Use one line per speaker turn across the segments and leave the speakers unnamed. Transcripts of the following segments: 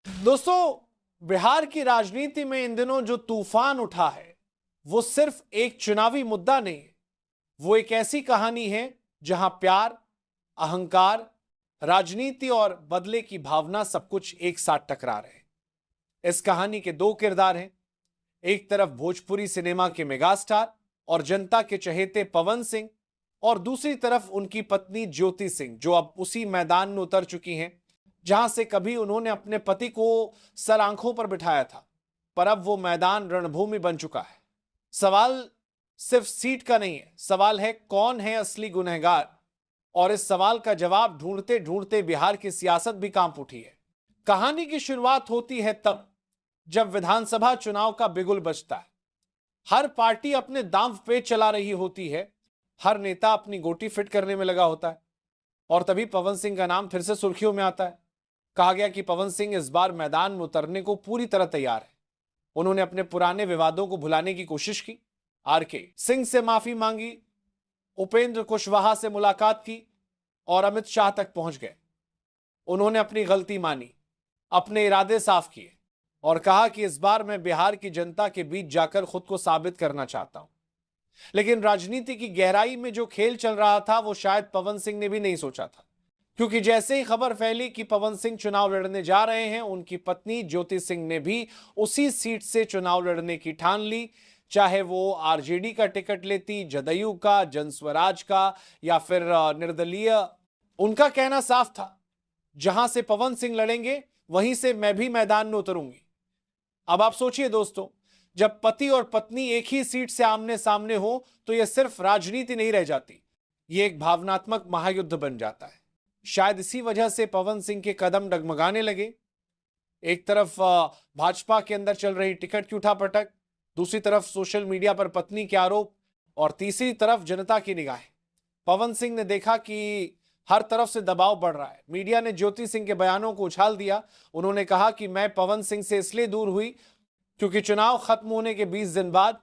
दोस्तों, बिहार की राजनीति में इन दिनों जो तूफान उठा है वो सिर्फ एक चुनावी मुद्दा नहीं है। वो एक ऐसी कहानी है जहां प्यार, अहंकार, राजनीति और बदले की भावना सब कुछ एक साथ टकरा रहे हैं। इस कहानी के दो किरदार हैं। एक तरफ भोजपुरी सिनेमा के मेगास्टार और जनता के चहेते पवन सिंह, और दूसरी तरफ उनकी पत्नी ज्योति सिंह, जो अब उसी मैदान में उतर चुकी हैं जहां से कभी उन्होंने अपने पति को सर आंखों पर बिठाया था, पर अब वो मैदान रणभूमि बन चुका है। सवाल सिर्फ सीट का नहीं है, सवाल है कौन है असली गुनहगार। और इस सवाल का जवाब ढूंढते ढूंढते बिहार की सियासत भी कांप उठी है। कहानी की शुरुआत होती है तब जब विधानसभा चुनाव का बिगुल बजता है। हर पार्टी अपने दांव पे चला रही होती है, हर नेता अपनी गोटी फिट करने में लगा होता है, और तभी पवन सिंह का नाम फिर से सुर्खियों में आता है। कहा गया कि पवन सिंह इस बार मैदान में उतरने को पूरी तरह तैयार है। उन्होंने अपने पुराने विवादों को भुलाने की कोशिश की, आरके सिंह से माफी मांगी, उपेंद्र कुशवाहा से मुलाकात की और अमित शाह तक पहुंच गए। उन्होंने अपनी गलती मानी, अपने इरादे साफ किए और कहा कि इस बार मैं बिहार की जनता के बीच जाकर खुद को साबित करना चाहता हूं। लेकिन राजनीति की गहराई में जो खेल चल रहा था वो शायद पवन सिंह ने भी नहीं सोचा था, क्योंकि जैसे ही खबर फैली कि पवन सिंह चुनाव लड़ने जा रहे हैं, उनकी पत्नी ज्योति सिंह ने भी उसी सीट से चुनाव लड़ने की ठान ली। चाहे वो आरजेडी का टिकट लेती, जदयू का, जनस्वराज का या फिर निर्दलीय, उनका कहना साफ था, जहां से पवन सिंह लड़ेंगे वहीं से मैं भी मैदान में उतरूंगी। अब आप सोचिए दोस्तों, जब पति और पत्नी एक ही सीट से आमने सामने हो तो यह सिर्फ राजनीति नहीं रह जाती, यह एक भावनात्मक महायुद्ध बन जाता है। शायद इसी वजह से पवन सिंह के कदम डगमगाने लगे। एक तरफ भाजपा के अंदर चल रही टिकट की उठापटक, दूसरी तरफ सोशल मीडिया पर पत्नी के आरोप, और तीसरी तरफ जनता की निगाहें। पवन सिंह ने देखा कि हर तरफ से दबाव बढ़ रहा है। मीडिया ने ज्योति सिंह के बयानों को उछाल दिया। उन्होंने कहा कि मैं पवन सिंह से इसलिए दूर हुई क्योंकि चुनाव खत्म होने के 20 दिन बाद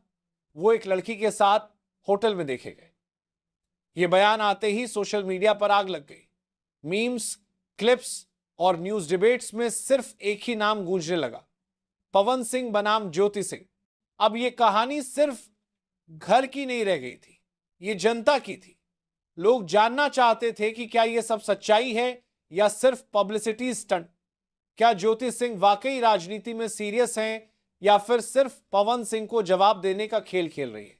वो एक लड़की के साथ होटल में देखे गए। ये बयान आते ही सोशल मीडिया पर आग लग गई। मीम्स, क्लिप्स और न्यूज डिबेट्स में सिर्फ एक ही नाम गूंजने लगा, पवन सिंह बनाम ज्योति सिंह। अब ये कहानी सिर्फ घर की नहीं रह गई थी, ये जनता की थी। लोग जानना चाहते थे कि क्या ये सब सच्चाई है या सिर्फ पब्लिसिटी स्टंट। क्या ज्योति सिंह वाकई राजनीति में सीरियस हैं या फिर सिर्फ पवन सिंह को जवाब देने का खेल खेल रही है।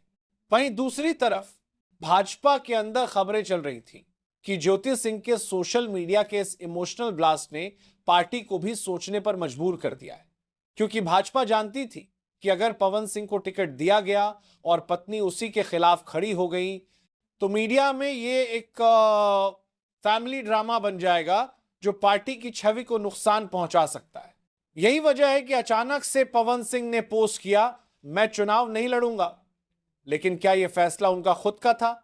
वहीं दूसरी तरफ भाजपा के अंदर खबरें चल रही थी कि ज्योति सिंह के सोशल मीडिया के इस इमोशनल ब्लास्ट ने पार्टी को भी सोचने पर मजबूर कर दिया है, क्योंकि भाजपा जानती थी कि अगर पवन सिंह को टिकट दिया गया और पत्नी उसी के खिलाफ खड़ी हो गई तो मीडिया में ये एक फैमिली ड्रामा बन जाएगा जो पार्टी की छवि को नुकसान पहुंचा सकता है। यही वजह है कि अचानक से पवन सिंह ने पोस्ट किया, मैं चुनाव नहीं लड़ूंगा। लेकिन क्या यह फैसला उनका खुद का था?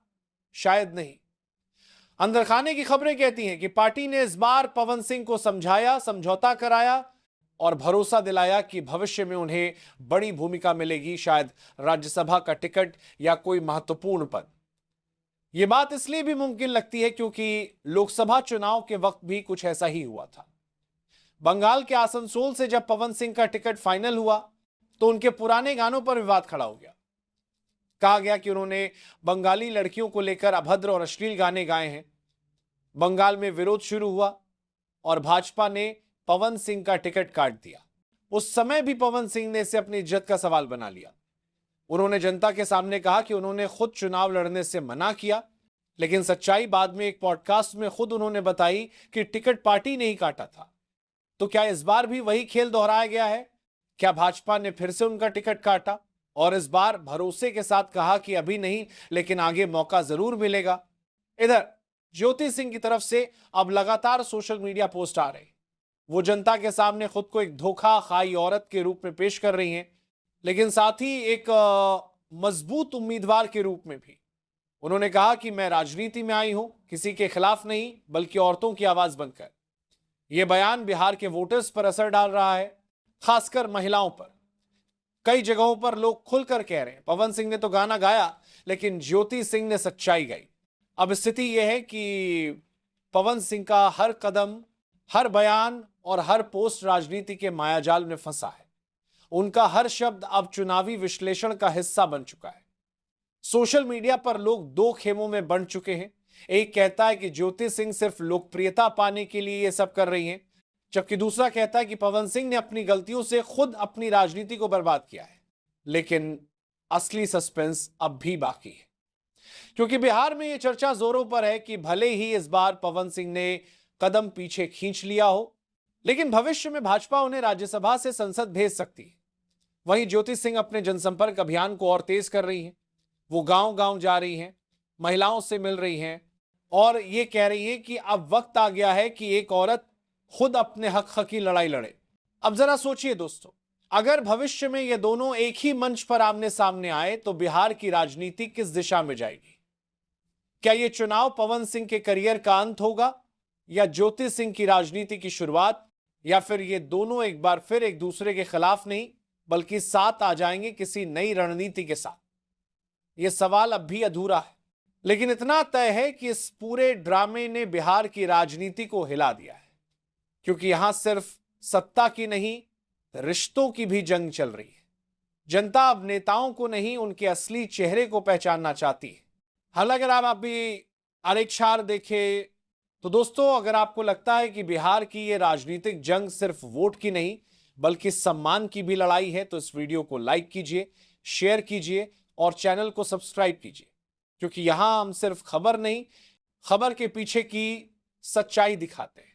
शायद नहीं। अंदर खाने की खबरें कहती हैं कि पार्टी ने इस बार पवन सिंह को समझाया, समझौता कराया और भरोसा दिलाया कि भविष्य में उन्हें बड़ी भूमिका मिलेगी, शायद राज्यसभा का टिकट या कोई महत्वपूर्ण पद। यह बात इसलिए भी मुमकिन लगती है क्योंकि लोकसभा चुनाव के वक्त भी कुछ ऐसा ही हुआ था। बंगाल के आसनसोल से जब पवन सिंह का टिकट फाइनल हुआ तो उनके पुराने गानों पर विवाद खड़ा हो गया। कहा गया कि उन्होंने बंगाली लड़कियों को लेकर अभद्र और अश्लील गाने गाए हैं। बंगाल में विरोध शुरू हुआ और भाजपा ने पवन सिंह का टिकट काट दिया। उस समय भी पवन सिंह ने इसे अपनी इज्जत का सवाल बना लिया। उन्होंने जनता के सामने कहा कि उन्होंने खुद चुनाव लड़ने से मना किया, लेकिन सच्चाई बाद में एक पॉडकास्ट में खुद उन्होंने बताई कि टिकट पार्टी ने ही काटा था। तो क्या इस बार भी वही खेल दोहराया गया है? क्या भाजपा ने फिर से उनका टिकट काटा और इस बार भरोसे के साथ कहा कि अभी नहीं, लेकिन आगे मौका जरूर मिलेगा? इधर ज्योति सिंह की तरफ से अब लगातार सोशल मीडिया पोस्ट आ रही। वो जनता के सामने खुद को एक धोखा खाई औरत के रूप में पेश कर रही हैं, लेकिन साथ ही एक मजबूत उम्मीदवार के रूप में भी। उन्होंने कहा कि मैं राजनीति में आई हूं किसी के खिलाफ नहीं, बल्कि औरतों की आवाज बनकर। यह बयान बिहार के वोटर्स पर असर डाल रहा है, खासकर महिलाओं पर। कई जगहों पर लोग खुलकर कह रहे हैं, पवन सिंह ने तो गाना गाया लेकिन ज्योति सिंह ने सच्चाई गाई। अब स्थिति यह है कि पवन सिंह का हर कदम, हर बयान और हर पोस्ट राजनीति के मायाजाल में फंसा है। उनका हर शब्द अब चुनावी विश्लेषण का हिस्सा बन चुका है। सोशल मीडिया पर लोग दो खेमों में बंट चुके हैं। एक कहता है कि ज्योति सिंह सिर्फ लोकप्रियता पाने के लिए ये सब कर रही हैं, जबकि दूसरा कहता है कि पवन सिंह ने अपनी गलतियों से खुद अपनी राजनीति को बर्बाद किया है। लेकिन असली सस्पेंस अब भी बाकी है, क्योंकि बिहार में यह चर्चा जोरों पर है कि भले ही इस बार पवन सिंह ने कदम पीछे खींच लिया हो, लेकिन भविष्य में भाजपा उन्हें राज्यसभा से संसद भेज सकती है। वहीं ज्योति सिंह अपने जनसंपर्क अभियान को और तेज कर रही हैं। वो गांव गांव जा रही हैं, महिलाओं से मिल रही हैं और ये कह रही है कि अब वक्त आ गया है कि एक औरत खुद अपने हक की लड़ाई लड़े। अब जरा सोचिए दोस्तों, अगर भविष्य में ये दोनों एक ही मंच पर आमने सामने आए तो बिहार की राजनीति किस दिशा में जाएगी? क्या ये चुनाव पवन सिंह के करियर का अंत होगा या ज्योति सिंह की राजनीति की शुरुआत, या फिर ये दोनों एक बार फिर एक दूसरे के खिलाफ नहीं बल्कि साथ आ जाएंगे किसी नई रणनीति के साथ? यह सवाल अब भी अधूरा है, लेकिन इतना तय है कि इस पूरे ड्रामे ने बिहार की राजनीति को हिला दिया है, क्योंकि यहां सिर्फ सत्ता की नहीं, रिश्तों की भी जंग चल रही है। जनता अब नेताओं को नहीं, उनके असली चेहरे को पहचानना चाहती है। हालांकि अगर आप अभी आरेखसार देखें तो दोस्तों, अगर आपको लगता है कि बिहार की ये राजनीतिक जंग सिर्फ वोट की नहीं बल्कि सम्मान की भी लड़ाई है, तो इस वीडियो को लाइक कीजिए, शेयर कीजिए और चैनल को सब्सक्राइब कीजिए, क्योंकि यहां हम सिर्फ खबर नहीं, खबर के पीछे की सच्चाई दिखाते हैं।